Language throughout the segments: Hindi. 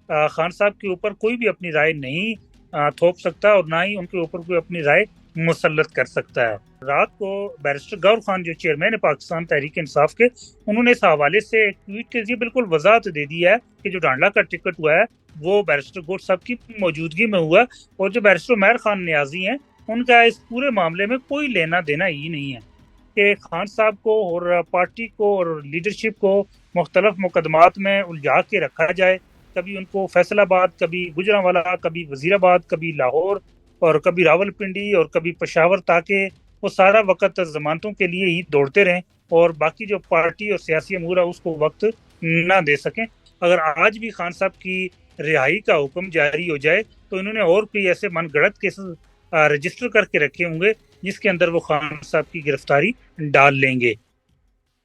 खान साहब के ऊपर कोई भी अपनी राय नहीं थोप सकता और ना ही उनके ऊपर कोई अपनी राय मुसल्लत कर सकता है। रात को बैरिस्टर गौहर खान जो चेयरमैन है पाकिस्तान तहरीक इंसाफ के, उन्होंने इस हवाले से एक ट्वीट के जरिए बिल्कुल वजाहत दे दी है कि जो डांडला का टिकट हुआ है वो बैरिस्टर गौहर साहब की मौजूदगी में हुआ, और जो बैरिस्टर उमैर खान नियाजी हैं उनका इस पूरे मामले में कोई लेना देना ही नहीं है। कि खान साहब को और पार्टी को और लीडरशिप को मुख्तलिफ मुकदमात में उलझा के रखा जाए, कभी उनको फैसलाबाद, कभी गुजरांवाला, कभी वजीराबाद, कभी लाहौर और कभी रावलपिंडी और कभी पेशावर, ताकि वो सारा वक्त जमानतों के लिए ही दौड़ते रहें और बाकी जो पार्टी और सियासी अमूर है उसको वक्त ना दे सकें। अगर आज भी खान साहब की रिहाई का हुक्म जारी हो जाए तो इन्होंने और कोई ऐसे मनगढ़ंत केसेस रजिस्टर करके रखे होंगे जिसके अंदर वो खान साहब की गिरफ्तारी डाल लेंगे।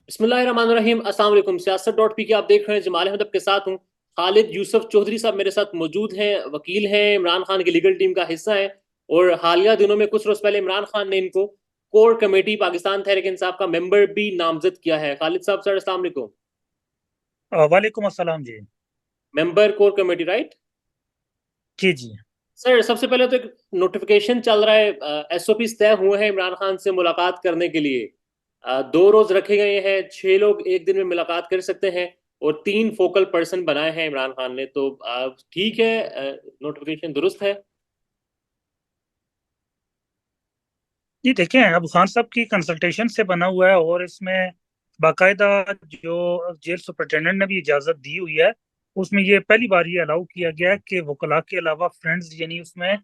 बिस्मिल्लाहिर्रहमानिर्रहीम। अस्सलाम वालेकुम। सियासत डॉट पी के आप देख रहे हैं। जमाल अहमद के साथ हूँ। खालिद यूसुफ चौधरी साहब मेरे साथ मौजूद हैं, वकील हैं, इमरान खान की लीगल टीम का हिस्सा हैं। और हालिया दिनों में कुछ रोज पहले इमरान खान ने इनको कोर कमेटी पाकिस्तान तहरीक इंसाफ का मेंबर भी नामजद किया है। खालिद साहब, सर अस्सलाम वालेकुम। वालेकुम अस्सलाम जी। Member core committee, right? जी जी। सर, सबसे पहले तो एक नोटिफिकेशन चल रहा है, एसओपी तय हुए हैं इमरान खान से मुलाकात करने के लिए। 2 रोज रखे गए हैं, 6 लोग एक दिन में मुलाकात कर सकते हैं और 3 फोकल पर्सन बनाए हैं इमरान खान ने। तो ठीक है, नोटिफिकेशन दुरुस्त है। जी देखें, अब खान साहब की कंसल्टेशन से बना हुआ है और इसमें बाकायदा जो जेल सुपरिटेंडेंट ने भी इजाजत दी हुई है, उसमें ये पहली बार ये अलाउ किया गया है कि वकला के अलावा फ्रेंड्स यानी उसमें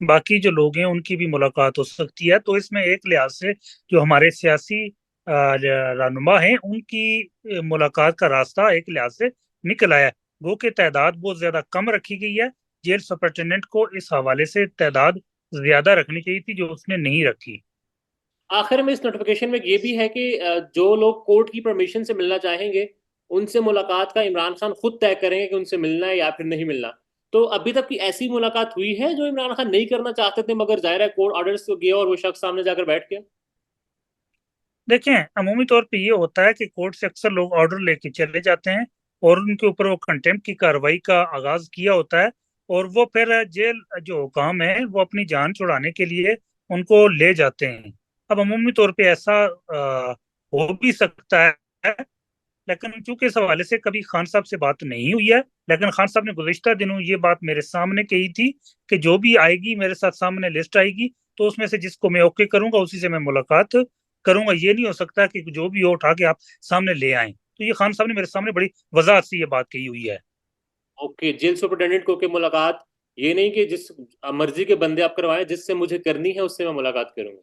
बाकी जो लोग हैं उनकी भी मुलाकात हो सकती है। तो इसमें एक लिहाज से जो हमारे सियासी रहनुमा हैं उनकी मुलाकात का रास्ता एक लिहाज से निकल आया है। वो कि तादाद बहुत ज्यादा कम रखी गई है, जेल सुपरिटेंडेंट को इस हवाले से तादाद ज्यादा रखनी चाहिए थी जो उसने नहीं रखी। आखिर में इस नोटिफिकेशन में ये भी है कि जो लोग कोर्ट की परमिशन से मिलना चाहेंगे उनसे मुलाकात का इमरान खान खुद तय करेंगे कि उनसे मिलना है या फिर नहीं मिलना। तो अभी तक की ऐसी मुलाकात हुई है जो इमरान खान नहीं करना चाहते थे, मगर जाहिर है कोर्ट ऑर्डर्स को गया और वो शख्स सामने जाकर बैठ गया। देखें, अमूमी तौर पे ये होता है कि कोर्ट से अक्सर लोग ऑर्डर लेके चले जाते हैं और उनके ऊपर वो कंटेम्प्ट की कार्रवाई का आगाज किया होता है, और वो फिर जेल जो हुकाम है वो अपनी जान छुड़ाने के लिए उनको ले जाते हैं। अब अमूमी तौर पे ऐसा हो भी सकता है, लेकिन चूंकि इस हवाले से कभी खान साहब से बात नहीं हुई है, लेकिन खान साहब ने गुज़िश्ता दिनों ये बात मेरे सामने कही थी कि जो भी आएगी मेरे साथ सामने लिस्ट आएगी तो उसमें से जिसको मैं ओके करूंगा उसी से मैं मुलाकात करूंगा। ये नहीं हो सकता कि जो भी हो उठा के आप सामने ले आए। तो ये खान साहब ने मेरे सामने बड़ी वजाहत से ये बात कही हुई है। ओके, जेल सुपरिटेंडेंट को के मुलाकात ये नहीं कि जिस मर्जी के बंदे आप करवाएं, जिससे मुझे करनी है उससे मैं मुलाकात करूंगा।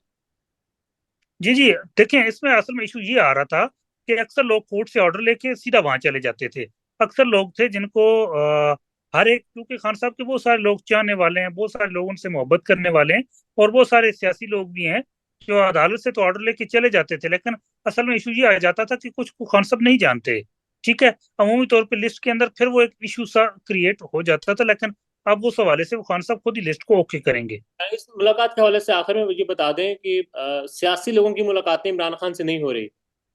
जी जी। देखें, इसमें असल में इशू ये आ रहा था कि अक्सर लोग कोर्ट से ऑर्डर लेके सीधा वहां चले जाते थे। अक्सर लोग थे जिनको हर एक, क्योंकि खान साहब के बहुत सारे लोग चाहने वाले हैं, बहुत सारे लोग उनसे मोहब्बत करने वाले हैं और बहुत सारे सियासी लोग भी हैं जो अदालत से तो ऑर्डर लेके चले जाते थे, लेकिन असल में इशू ये आ जाता था कि कुछ को खान साहब नहीं जानते। ठीक है, अमूमी तौर पर लिस्ट के अंदर फिर वो एक इशू सा क्रिएट हो जाता था, लेकिन अब उस हवाले से वो खान साहब खुद ही लिस्ट को ओके करेंगे। इस मुलाकात के हवाले से आखिर में ये बता दें कि सियासी लोगों की मुलाकातें इमरान खान से नहीं हो रही।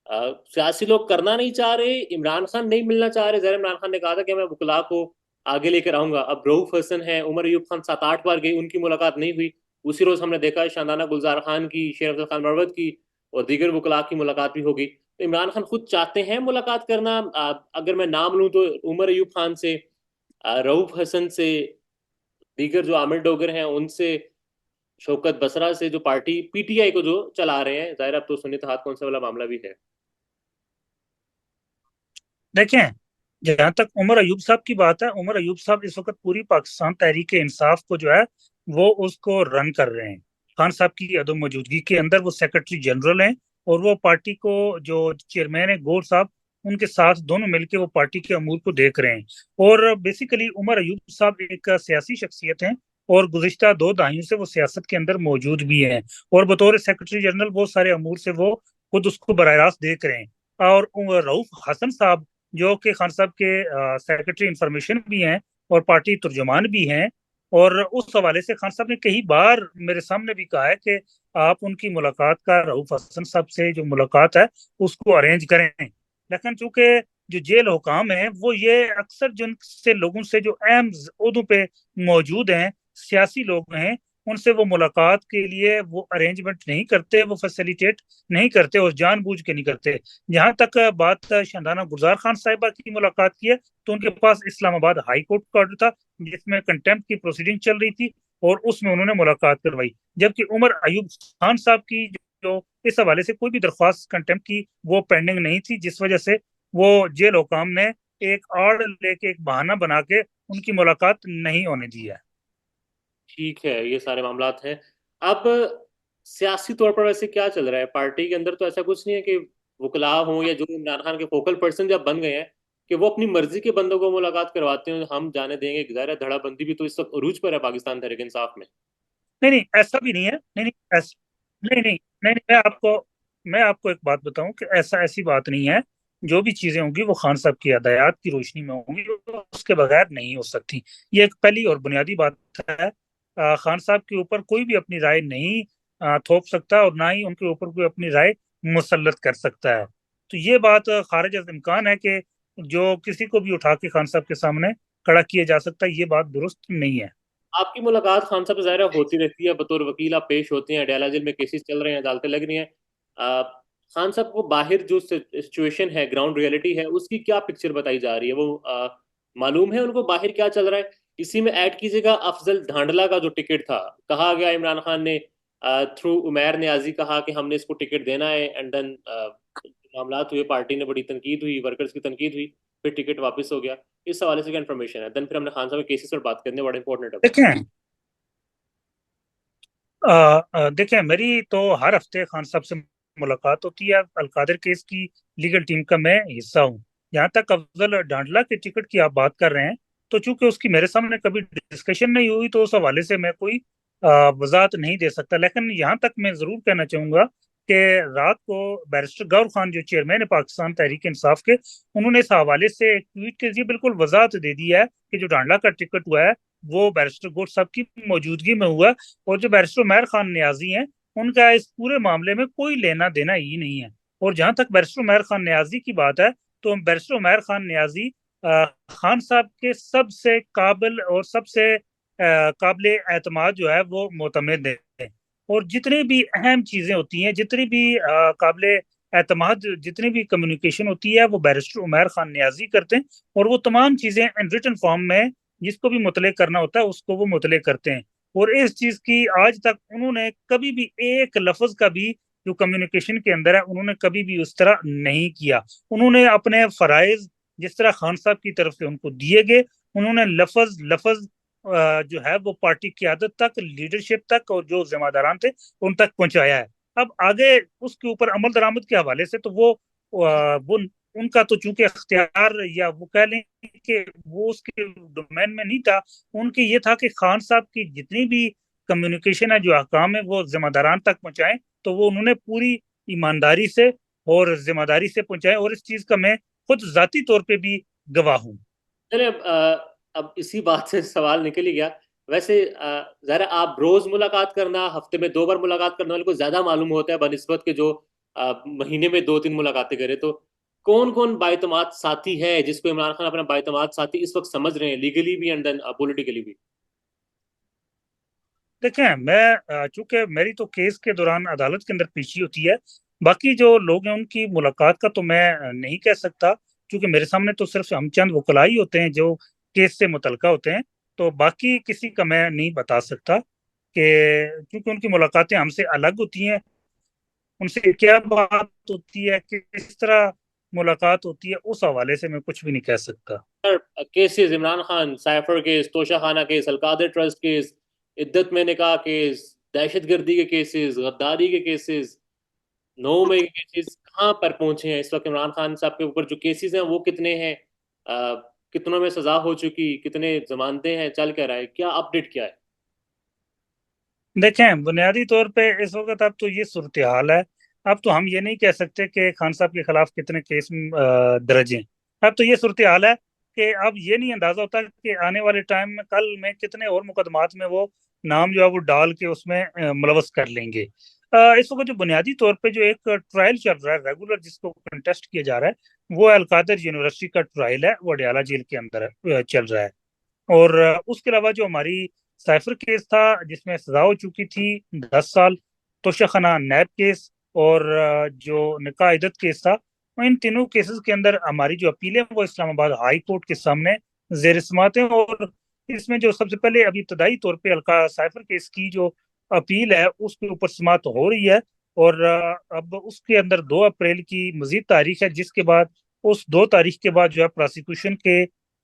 सियासी लोग करना नहीं चाह रहे, इमरान खान नहीं मिलना चाह रहे। जहर इमरान खान ने कहा था कि मैं वकला को आगे लेकर आऊंगा। अब रऊफ हसन है, उमर अयूब खान 7-8 बार गए, उनकी मुलाकात नहीं हुई। उसी रोज हमने देखा शानदाना गुलजार खान की, शेर अफजल खान मरवत की और दीगर वकला की मुलाकात भी होगी। तो इमरान खान खुद चाहते हैं मुलाकात करना। अगर मैं नाम लूँ तो उमर अयूब खान से, रऊफ हसन से, दीगर जो आमिर डोगर हैं उनसे, शौकत बसरा से, जो पार्टी पीटीआई को जो चला रहे हैं। जाहिर अब तो सुन्नी हाथ कौन सा वाला मामला भी है। देखें, जहां तक उमर अयूब साहब की बात है, उमर अयूब साहब इस वक्त पूरी पाकिस्तान तहरीक इंसाफ को जो है वो उसको रन कर रहे हैं। खान साहब की अदम मौजूदगी के अंदर वो सेक्रेटरी जनरल हैं और वो पार्टी को जो चेयरमैन है गौर साहब, उनके साथ दोनों मिलकर वो पार्टी के अमूर को देख रहे हैं। और बेसिकली उमर अयूब साहब एक सियासी शख्सियत हैं और गुज़िश्ता 2 दहाइयों से वो सियासत के अंदर मौजूद भी हैं, और बतौर सेक्रेटरी जनरल बहुत सारे अमूर से वो खुद उसको बरह रास्त देख रहे हैं। और रऊफ हसन साहब जो कि खान साहब के सेक्रेटरी इंफॉर्मेशन भी हैं और पार्टी तर्जुमान भी हैं, और उस हवाले से खान साहब ने कई बार मेरे सामने भी कहा है कि आप उनकी मुलाकात का रऊफ हसन साहब से जो मुलाकात है उसको अरेंज करें। लेकिन चूंकि जो जेल हुकाम है वो ये अक्सर जिनसे लोगों से जो अहम ओहदों पे मौजूद हैं, सियासी लोग हैं, उनसे वो मुलाकात के लिए वो अरेंजमेंट नहीं करते, वो फैसिलिटेट नहीं करते और जानबूझ के नहीं करते। जहां तक बात शाहदाना गुलजार खान साहिबा की मुलाकात की है, तो उनके पास इस्लामाबाद हाई कोर्ट का ऑर्डर था जिसमें कंटेम्प्ट की प्रोसीडिंग चल रही थी और उसमें उन्होंने मुलाकात करवाई। जबकि उमर अयूब खान साहब की जो इस हवाले से कोई भी दरख्वास्त कंटेम्प्ट की वो पेंडिंग नहीं थी, जिस वजह से वो जेल हुकाम ने एक आड़ लेके एक बहाना बना के उनकी मुलाकात नहीं होने दी है। ठीक है, ये सारे मामलात हैं। अब सियासी तौर पर वैसे क्या चल रहा है पार्टी के अंदर? तो ऐसा कुछ नहीं है कि वकला हों या जो इमरान खान के फोकल पर्सन जब बन गए हैं कि वो अपनी मर्जी के बंदों को मुलाकात करवाते हैं, हम जाने देंगे? ज़ाहिर है धड़ाबंदी भी तो इस वक्त उरूज पर है पाकिस्तान तहरीक इंसाफ में। नहीं नहीं, ऐसा भी नहीं है। नहीं नहीं, नहीं नहीं, नहीं नहीं, मैं आपको एक बात बताऊं कि ऐसी बात नहीं है। जो भी चीजें होंगी वो खान साहब की हदायत की रोशनी में होंगी, उसके बगैर नहीं हो सकती। ये एक पहली और बुनियादी बात है। खान साहब के ऊपर कोई भी अपनी राय नहीं थोप सकता और ना ही उनके ऊपर कोई अपनी राय मुसल्लत कर सकता है। तो ये बात खारिज अज इम्कान है कि जो किसी को भी उठा के खान साहब के सामने खड़ा किया जा सकता है, ये बात दुरुस्त नहीं है। आपकी मुलाकात खान साहब से ज़ाहिर है होती रहती है, बतौर वकील आप पेश होते हैं, अडयाला जेल में केसेस चल रहे हैं, अदालतें लग रही हैं। आ, खान साहब को बाहर जो सिचुएशन है, ग्राउंड रियलिटी है, उसकी क्या पिक्चर बताई जा रही है? वो मालूम है उनको बाहर क्या चल रहा है? इसी में ऐड कीजिएगा अफजल ढांडला का जो टिकट था, कहा गया इमरान खान ने थ्रू उमैर नियाजी कहा कि हमने इसको टिकट देना है, एंड देन मामलात हुए, पार्टी ने बड़ी तनकीद हुई, वर्कर्स की तनकीद हुई, फिर टिकट वापस हो गया। इस हवाले से क्या इन्फॉर्मेशन है? देन फिर हमने खान साहब के केसेस पर बात करने, बड़ा इंपॉर्टेंट है वो। देखें, देखें, मेरी तो हर हफ्ते खान साहब से मुलाकात होती है। अलकादर केस की लीगल टीम का मैं हिस्सा हूँ। यहाँ तक अफजल डांडला के टिकट की आप बात कर रहे हैं, तो चूंकि उसकी मेरे सामने कभी डिस्कशन नहीं हुई, तो उस हवाले से मैं कोई वजाहत नहीं दे सकता। लेकिन यहाँ तक मैं जरूर कहना चाहूंगा कि रात को बैरिस्टर गौहर खान जो चेयरमैन है पाकिस्तान तहरीक इंसाफ के, उन्होंने इस हवाले से एक ट्वीट के जरिए बिल्कुल वजाहत दे दी है कि जो डांडला का टिकट हुआ है वो बैरिस्टर गौहर साहब की मौजूदगी में हुआ। और जो बैरिस्टर उमैर खान नियाजी हैं, उनका इस पूरे मामले में कोई लेना देना ही नहीं है। और जहां तक बैरिस्टर उमैर खान नियाजी की बात है, तो बैरिस्टर उमैर खान नियाजी खान साहब के सबसे काबिल और सबसे काबिल एतमाद जो है वो मोतमद है। और जितनी भी अहम चीजें होती हैं, जितनी भी काबिल एतमाद जितनी भी कम्युनिकेशन होती है, वो बैरिस्टर उमैर खान नियाजी करते हैं। और वो तमाम चीजें इन रिटन फॉर्म में जिसको भी मुतले करना होता है उसको वो मुतले करते हैं। और इस चीज की आज तक उन्होंने कभी भी एक लफ्ज का भी जो कम्युनिकेशन के अंदर है उन्होंने कभी भी उस तरह नहीं किया। उन्होंने अपने फराइज जिस तरह खान साहब की तरफ से उनको दिए गए, उन्होंने लफज लफज जो है वो पार्टी क्यादत तक, लीडरशिप तक और जो जिम्मेदारान थे उन तक पहुंचाया है। अब आगे उसके ऊपर अमल दरामद के हवाले से तो वो उनका तो चूंकि अख्तियार या वो कह लें कि वो उसके डोमेन में नहीं था। उनके ये था कि खान साहब की जितनी भी कम्युनिकेशन है, जो अहकाम है, वो जिम्मेदारान तक पहुंचाएं। तो वो उन्होंने पूरी ईमानदारी से और जिम्मेदारी से पहुंचाए, और इस चीज का मैं खुद जाती तौर पे भी गवाह हूँ। चलिए, अब इसी बात से सवाल निकल ही गया। वैसे जरा आप रोज मुलाकात करना, हफ्ते में 2 बार मुलाकात करने वाले को ज्यादा मालूम होता है बनस्बत के जो महीने में 2-3 मुलाकातें करे। तो कौन कौन बाइतमाद साथी है जिसको इमरान खान अपना बाइतमाद साथी इस वक्त समझ रहे हैं, लीगली भी एंड देन पॉलिटिकली भी? देखें, मैं चूंकि मेरी तो केस के दौरान अदालत के अंदर पेशी होती है, बाकी जो लोग हैं उनकी मुलाकात का तो मैं नहीं कह सकता, क्योंकि मेरे सामने तो सिर्फ हम चंद वकला ही होते हैं जो केस से मुतलका होते हैं। तो बाकी किसी का मैं नहीं बता सकता कि क्योंकि उनकी मुलाकातें हमसे अलग होती हैं, उनसे क्या बात होती है, किस तरह मुलाकात होती है, उस हवाले से मैं कुछ भी नहीं कह सकता। Cases Imran Khan, cipher case, Toshakhana case, Al Qadir trust case, इद्दत में निकाह केस, दहशतगर्दी के केसेस, गद्दारी के केसेस, 9 मई के केसेस कहाँ पर पहुंचे हैं इस वक्त? इमरान खान साहब के ऊपर जो केसेस हैं वो कितने हैं? अ, कितनों में सजा हो चुकी, कितने जमानते हैं, चल क्या रहा है, क्या अपडेट क्या है? देखें, बुनियादी तौर पे इस वक्त अब तो ये सूरत हाल है। अब तो हम ये नहीं कह सकते कि खान साहब के खिलाफ कितने केस दर्ज हैं। अब तो ये सूरत हाल है कि अब ये नहीं अंदाजा होता कि आने वाले टाइम में कल में कितने और मुकदमात में वो नाम जो है वो डाल के उसमें मुलवस कर लेंगे। इस वक्त जो बुनियादी तौर पे जो एक ट्रायल चल रहा है रेगुलर, जिसको कंटेस्ट किया जा रहा है, वो अलकादर यूनिवर्सिटी का ट्रायल है, वो अडयाला जेल के अंदर चल रहा है। और उसके अलावा जो हमारी साइफर केस था जिसमें सजा हो चुकी थी 10 साल, तोशाखाना नैब केस, और जो निकाह इद्दत केस था, इन तीनों केसेस के अंदर हमारी जो अपील है वो इस्लामाबाद हाई कोर्ट के सामने जेर समात है। और इसमें जो सबसे पहले अभी इब्तदाई तौर पे अलका साइफर केस की जो अपील है उसके ऊपर समात हो रही है। और अब उसके अंदर 2 अप्रैल की मजीद तारीख है, जिसके बाद उस 2 तारीख के बाद जो है प्रोसिक्यूशन के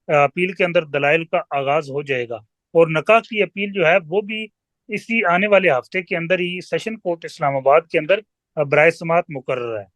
अपील के अंदर दलाइल का आगाज हो जाएगा। और नकाह की अपील जो है वो भी इसी आने वाले हफ्ते के अंदर ही सेशन कोर्ट इस्लामाबाद के अंदर बराए समात मुकर्रर है।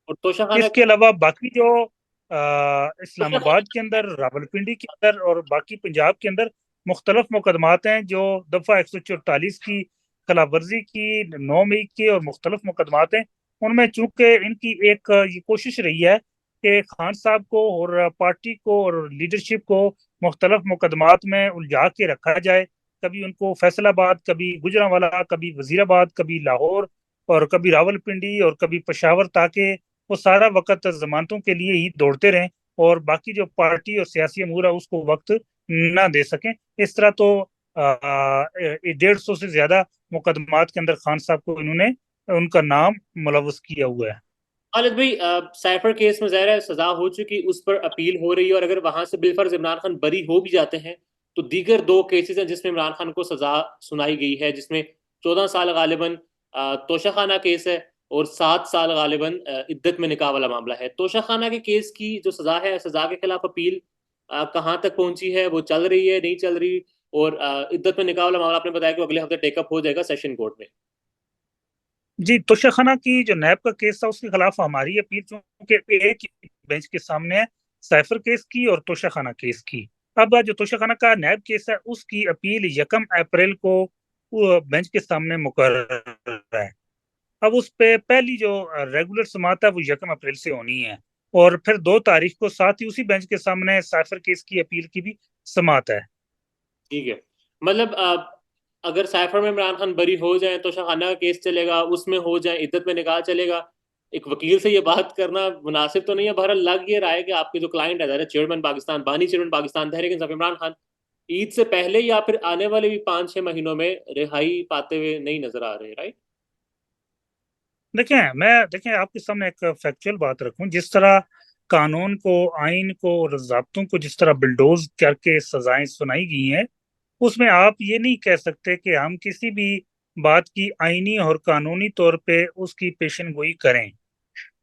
और तोशाखाना इसके अलावा बाकी जो तोशाखाना इस्लामाबाद के अंदर, रावलपिंडी के अंदर और बाकी पंजाब के अंदर मुख्तलफ मुकदमात हैं, जो दफ़ा 144 की खिलाफ वर्जी की, 9 मई के और मुख्तलफ मुकदमात हैं। उनमें चूंकि इनकी एक ये कोशिश रही है कि खान साहब को और पार्टी को और लीडरशिप को मुख्तलफ मुकदमात में उलझा के रखा जाए, कभी उनको फैसलाबाद, कभी गुजरांवाला, कभी वजीराबाद, कभी लाहौर और कभी रावलपिंडी और कभी पेशावर, ताकि वो सारा वक्त जमानतों के लिए ही दौड़ते रहें और बाकी जो पार्टी और सियासी अमूर है उसको वक्त ना दे सकें। इस तरह तो 150 से ज्यादा मुकदमात के अंदर खान साहब को इन्होंने उनका नाम मुलव्वस किया हुआ है। खालिद भाई, साइफर केस में ज़ाहिर है सजा हो चुकी, उस पर अपील हो रही है, और अगर वहां से बिलफर्ज इमरान खान बरी हो भी जाते हैं तो दीगर 2 केसेस हैं जिसमें इमरान खान को सजा सुनाई गई है, जिसमें 14 साल गालिबन तोशाखाना केस है, और 7 साल गालिबन इद्दत में निकाह वाला मामला है। तोशाखाना के केस की जो सजा है, सजा के खिलाफ अपील कहाँ तक पहुंची है, वो चल रही है नहीं चल रही? और इद्दत में निकाह वाला मामला आपने बताया कि अगले हफ्ते टेकअप हो जाएगा सेशन कोर्ट में। जी, तोशाखाना की जो नैब का केस था उसके खिलाफ हमारी अपील चूंकि एक ही बेंच के सामने है, साइफर केस की और तोशाखाना केस की। अब जो तोशाखाना का नैब केस है उसकी अपील 1 अप्रैल को बेंच के सामने मुकर्रर है। अब उस पे पहली जो रेगुलर समात है वो 1 अप्रैल से होनी है। और फिर 2 तारीख को साथ ही उसी बेंच के सामने साइफर केस की अपील की भी समात है। ठीक है। मतलब अगर साइफर में इमरान खान बरी हो जाए तो शाहाना का केस चलेगा, उसमें हो जाए इद्दत में निकाह चलेगा। एक वकील से ये बात करना मुनासिब तो नहीं है। बहरहाल लग ये रहा है कि आपके जो क्लाइंट है, चेयरमैन पाकिस्तान, बानी चेयरमैन पाकिस्तान तहरीक इंसाफ इमरान खान, ईद से पहले या फिर आने वाले भी 5-6 महीनों में रिहाई पाते हुए नहीं नजर आ रहे, राइट? देखें आपके सामने एक फैक्चुअल बात रखूं। जिस तरह कानून को, आइन को और ज़ाब्तों को जिस तरह बिल्डोज करके सजाएं सुनाई गई हैं, उसमें आप ये नहीं कह सकते कि हम किसी भी बात की आईनी और कानूनी तौर पे उसकी पेशन गोई करें।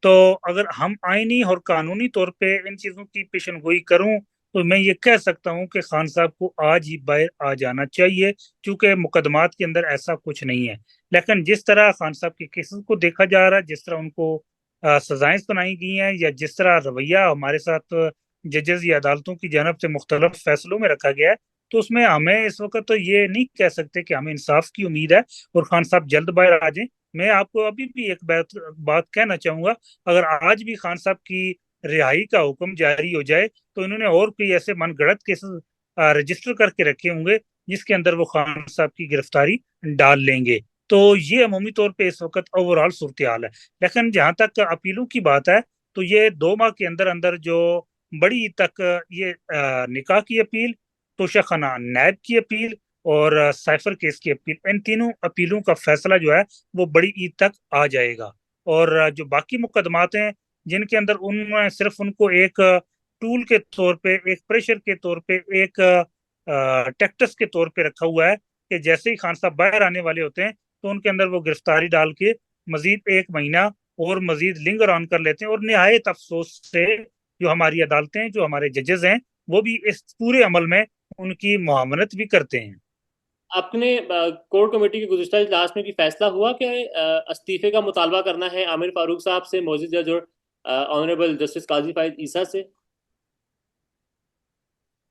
तो अगर हम आईनी और कानूनी तौर पे इन चीजों की पेशन गोई करूं तो मैं ये कह सकता हूं कि खान साहब को आज ही बाहर आ जाना चाहिए, क्योंकि मुकदमात के अंदर ऐसा कुछ नहीं है। लेकिन जिस तरह खान साहब के केसेस को देखा जा रहा है, जिस तरह उनको सजाएं सुनाई गई हैं, या जिस तरह रवैया हमारे साथ जजेस या अदालतों की जानब से मुख्तलिफ फैसलों में रखा गया है, तो उसमें हमें इस वक्त तो ये नहीं कह सकते कि हमें इंसाफ की उम्मीद है और खान साहब जल्द बाहर आ जाएं। मैं आपको अभी भी एक बात कहना चाहूंगा। अगर आज भी खान साहब की रिहाई का हुक्म जारी हो जाए तो इन्होंने और कोई ऐसे मनगढ़ंत केसेस रजिस्टर करके रखे होंगे जिसके अंदर वो खान साहब की गिरफ्तारी डाल लेंगे। तो ये अमूमी तौर पे इस वक्त ओवरऑल सूरत हाल है। लेकिन जहां तक अपीलों की बात है, तो ये 2 माह के अंदर अंदर जो बड़ी तक ये निकाह की अपील, तोशाखाना नैब की अपील और साइफर केस की अपील, इन तीनों अपीलों का फैसला जो है वो बड़ी ईद तक आ जाएगा। और जो बाकी मुकदमात हैं जिनके अंदर उनमें सिर्फ उनको एक टूल के तौर पे, एक प्रेशर के तौर पे, एक टैक्टिस के तौर पे रखा हुआ है कि जैसे ही खान साहब बाहर आने वाले होते हैं तो उनके अंदर वो गिरफ्तारी डाल के मजीद 1 महीना और मजीद लिंगर ऑन कर लेते हैं। और निहायत अफसोस से जो हमारी अदालतें, जो हमारे जजेस हैं, वो भी इस पूरे अमल में उनकी मुआवनत भी करते हैं। आपने कोर कमेटी के गुज़िश्ता इजलास में की फैसला हुआ कि इस्तीफे का मुतालबा करना है आमिर फारूक साहब से, मौजूद जज और ऑनरेबल जस्टिस काजी फायद ईसा से?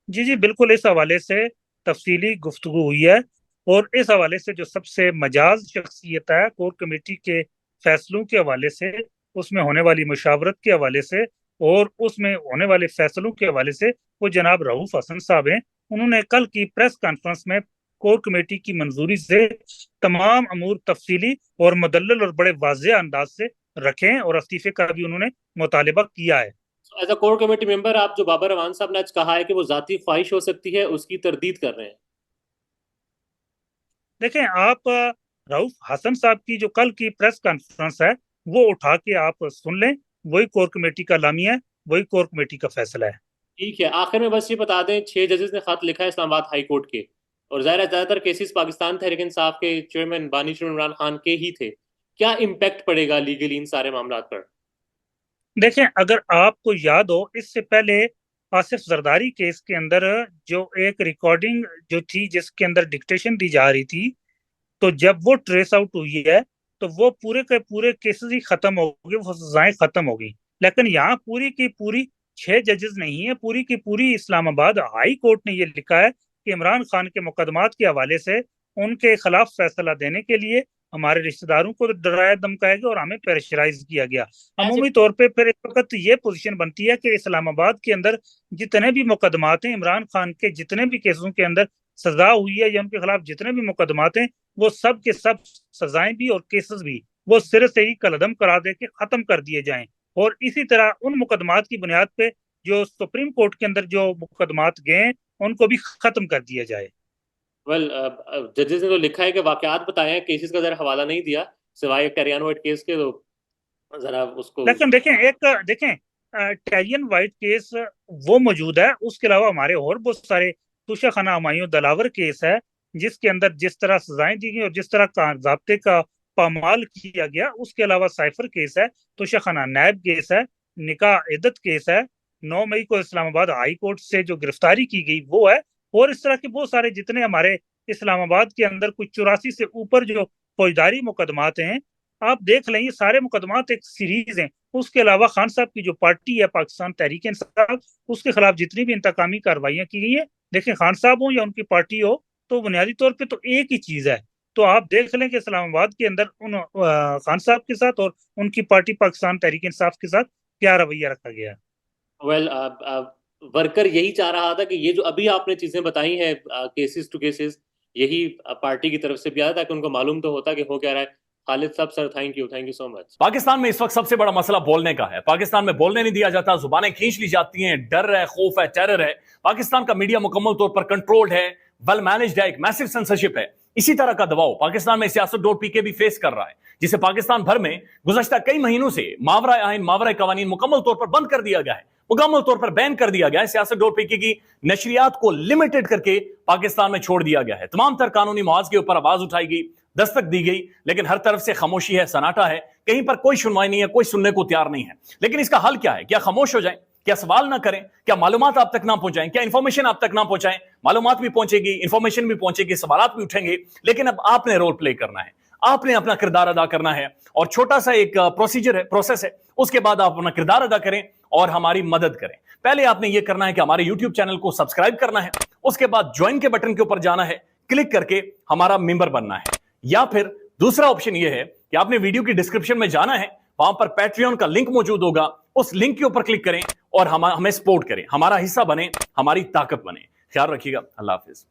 जी जी, बिल्कुल इस हवाले से तफसीली गुफ्तगू हुई है। और इस हवाले से जो सबसे मजाज शख्सियत है कोर कमेटी के फैसलों के हवाले से, उसमें होने वाली मुशावरत के हवाले से और उसमें होने वाले फैसलों के हवाले से, वो जनाब रऊफ हसन साहब हैं। उन्होंने कल की प्रेस कॉन्फ्रेंस में कोर कमेटी की मंजूरी से तमाम अमूर तफसीली और मुदल्लल और बड़े वाज़ेह अंदाज से रखे हैं और इस्तीफे का भी उन्होंने मुतालबा किया है। As a core committee member आप जो बाबर अवान साहब ने आज कहा है कि वो जाती ख्वाहिश हो सकती है, उसकी तरदीद कर रहे हैं। देखें आप रऊफ हसन साहब की जो कल की प्रेस कॉन्फ्रेंस है वो उठा के आप सुन लें, वही कोर कमेटी का लामिया है, वही कोर कमेटी का फैसला है। ठीक है, आखिर में बस ये बता दें, 6 जजेस ने खत लिखा है इस्लामाबाद हाई कोर्ट के, और ज़ाहिर है ज़्यादातर केसेस पाकिस्तान तहरीक इंसाफ के चेयरमैन बानी इमरान खान के ही थे। क्या इम्पैक्ट पड़ेगा लीगली इन सारे मामला पर? देखें अगर आपको याद हो, इससे पहले आसिफ जरदारी केस के अंदर जो एक रिकॉर्डिंग जो थी जिसके अंदर डिक्टेशन दी जा रही थी, तो जब वो ट्रेस आउट हुई है तो वो पूरे के पूरे केसेस ही खत्म हो गए, वो सजाएं खत्म हो गई। लेकिन यहाँ पूरी की पूरी 6 जजेस नहीं है, पूरी की पूरी इस्लामाबाद हाई कोर्ट ने ये लिखा है कि इमरान खान के मुकदमात के हवाले से उनके खिलाफ फैसला देने के लिए हमारे रिश्तेदारों को डराया धमकाया गया और हमें प्रेशराइज किया गया। ऐसे अमूमी तौर पे फिर इस वक्त ये पोजीशन बनती है कि इस्लामाबाद के अंदर जितने भी मुकदमात हैं, इमरान खान के जितने भी केसों के अंदर सजा हुई है या उनके खिलाफ जितने भी मुकदमात हैं, वो सब के सब सजाएं भी और केसेस भी वो सिरे से ही कलदम करा दे के खत्म कर दिए जाएं। और इसी तरह उन मुकदमात की बुनियाद पे जो सुप्रीम कोर्ट के अंदर जो मुकदमात गए हैं उनको भी खत्म कर दिया जाए। वेल, जजेस ने तो लिखा है कि वाकयात बताए हैं, केसेस का जरा हवाला नहीं दिया सिवाय टेरियन वाइट केस के, तो जरा उसको। लेकिन देखें टेरियन वाइट केस वो मौजूद है, उसके अलावा हमारे और बहुत सारे तुषा खाना हुमायूं दलावर केस है जिसके अंदर जिस तरह सजाएं दी गई और जिस तरह का ज़ाब्ते का पामाल किया गया। उसके अलावा साइफर केस है, तुषा खाना नैब केस है, निकाह इद्दत केस है, 9 मई को इस्लामाबाद हाई कोर्ट से जो गिरफ्तारी की गई वो है। और इस तरह के बहुत सारे जितने हमारे इस्लामाबाद के अंदर कुछ 84 से ऊपर जो फौजदारी मुकदमात हैं, आप देख लें ये सारे मुकदमात एक सीरीज हैं। उसके अलावा खान साहब की जो पार्टी है पाकिस्तान तहरीक इंसाफ, उसके खिलाफ जितनी भी इंतकामी कार्रवाइयां की गई हैं, देखें खान साहब हो या उनकी पार्टी हो, तो बुनियादी तौर पे तो एक ही चीज है। तो आप देख लें कि इस्लामाबाद के अंदर उन खान साहब के साथ और उनकी पार्टी पाकिस्तान तहरीक इंसाफ के साथ क्या रवैया रखा गया है। वेल, वर्कर यही चाह रहा था कि ये जो अभी आपने चीजें बताई हैं, केसेस टू केसेस, यही पार्टी की तरफ से भी आया ताकि उनको मालूम तो होता कि हो क्या रहा है। खालिद साहब, sir thank you so much. Pakistan में इस वक्त सबसे बड़ा मसला बोलने का है। पाकिस्तान में बोलने नहीं दिया जाता, जुबानें खींच ली जाती हैं, डर है, खौफ है, टेरर है। पाकिस्तान का मीडिया मुकम्मल तौर पर कंट्रोल्ड है, वेल मैनेज्ड है, एक मैसिव सेंसरशिप है। इसी तरह का दबाव पाकिस्तान में सियासत.pk भी फेस कर रहा है, जिसे पाकिस्तान भर में गुज़श्ता कई महीनों से मावरा आइन, मावरा कवानीन मुकम्मल तौर पर बंद कर दिया गया है, मुकम्मल तौर पर बैन कर दिया गया है। सियासत.pk की नशरियात को लिमिटेड करके पाकिस्तान में छोड़ दिया गया है। तमाम तर कानूनी मुआवजे के ऊपर आवाज उठाई गई, दस्तक दी गई, लेकिन हर तरफ से खामोशी है, सन्नाटा है, कहीं पर कोई सुनवाई नहीं है, कोई सुनने को तैयार नहीं है। लेकिन इसका हल क्या है? क्या खामोश हो जाएं? क्या सवाल ना करें? क्या मालूमात आप तक ना पहुंचाएं? क्या इंफॉर्मेशन आप तक ना पहुंचाएं? मालूमात भी पहुंचेगी, इंफॉर्मेशन भी पहुंचेगी, सवालात भी उठेंगे, लेकिन अब आपने रोल प्ले करना है, आपने अपना किरदार अदा करना है। और छोटा सा एक प्रोसीजर है, प्रोसेस है, उसके बाद आप अपना किरदार अदा करें और हमारी मदद करें। पहले आपने यह करना है कि हमारे यूट्यूब चैनल को सब्सक्राइब करना है, उसके बाद ज्वाइन के बटन के ऊपर जाना है, क्लिक करके हमारा मेंबर बनना है। या फिर दूसरा ऑप्शन यह है कि आपने वीडियो की डिस्क्रिप्शन में जाना है, वहां पर पैट्रियन का लिंक मौजूद होगा, उस लिंक के ऊपर क्लिक करें और हमें सपोर्ट करें, हमारा हिस्सा बने, हमारी ताकत बने। ख्याल रखिएगा। अल्लाह हाफिज।